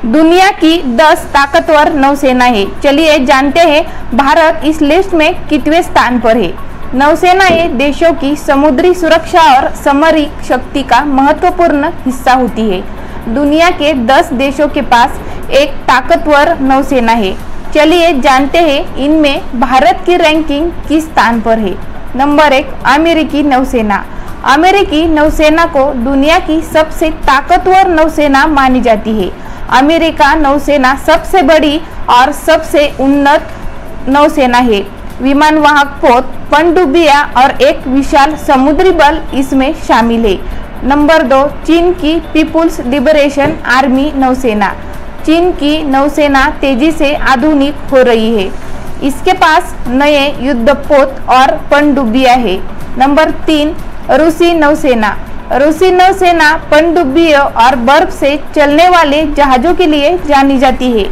दुनिया की 10 ताकतवर नौसेना है। चलिए जानते हैं भारत इस लिस्ट में कितवें स्थान पर है। नौसेना ये देशों की समुद्री सुरक्षा और सामरिक शक्ति का महत्वपूर्ण हिस्सा होती है। दुनिया के 10 देशों के पास एक ताकतवर नौसेना है। चलिए जानते हैं इनमें भारत की रैंकिंग किस स्थान पर है। नंबर 1, अमेरिकी नौसेना। अमेरिकी नौसेना को दुनिया की सबसे ताकतवर नौसेना मानी जाती है। अमेरिका नौसेना सबसे बड़ी और सबसे उन्नत नौसेना है। विमान वाहक पोत, पनडुब्बियां और एक विशाल समुद्री बल इसमें शामिल है। नंबर 2, चीन की पीपुल्स लिबरेशन आर्मी नौसेना। चीन की नौसेना तेजी से आधुनिक हो रही है। इसके पास नए युद्धपोत और पनडुब्बियां है। नंबर 3, रूसी नौसेना। रूसी नौसेना पनडुब्बियों और बर्फ से चलने वाले जहाज़ों के लिए जानी जाती है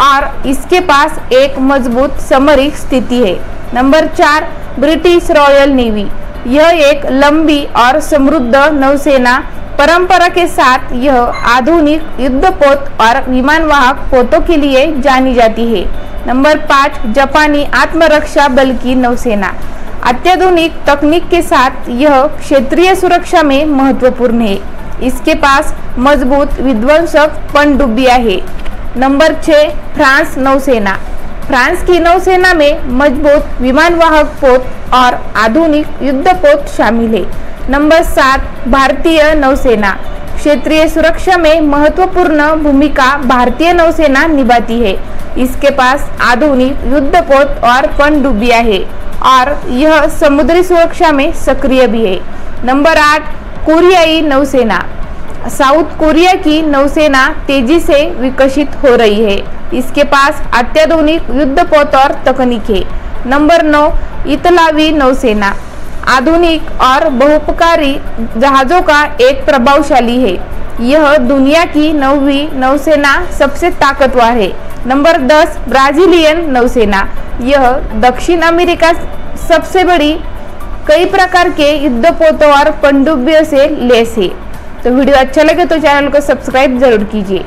और इसके पास एक मजबूत सामरिक स्थिति है। Number 4, British royal navy. यह एक लंबी और समृद्ध नौसेना परंपरा के साथ यह आधुनिक युद्धपोत और विमानवाहक पोतों के लिए जानी जाती है। नंबर 5, जापानी आत्मरक्षा बल की नौसेना। अत्याधुनिक तकनीक के साथ यह क्षेत्रीय सुरक्षा में महत्वपूर्ण है। इसके पास मजबूत विध्वंसक पनडुब्बियां है। नंबर 6, फ्रांस नौसेना। फ्रांस की नौसेना में मजबूत विमानवाहक पोत और आधुनिक युद्धपोत शामिल है। नंबर 7, भारतीय नौसेना। क्षेत्रीय सुरक्षा में महत्वपूर्ण भूमिका भारतीय नौसेना निभाती है। इसके पास आधुनिक युद्धपोत और पनडुब्बियां है और यह समुद्री सुरक्षा में सक्रिय भी है। नंबर 8, कोरियाई नौसेना। साउथ कोरिया की नौसेना तेजी से विकसित हो रही है। इसके पास अत्याधुनिक युद्धपोत और तकनीक है। नंबर 9, इतालवी नौसेना। आधुनिक और बहुपकारी जहाज़ों का एक प्रभावशाली है। यह दुनिया की 9वीं नौसेना सबसे ताकतवर है। नंबर 10, ब्राजीलियन नौसेना। यह दक्षिण अमेरिका सबसे बड़ी कई प्रकार के युद्धपोतों और पनडुब्बियों से लैस है। तो वीडियो अच्छा लगे तो चैनल को सब्सक्राइब जरूर कीजिए।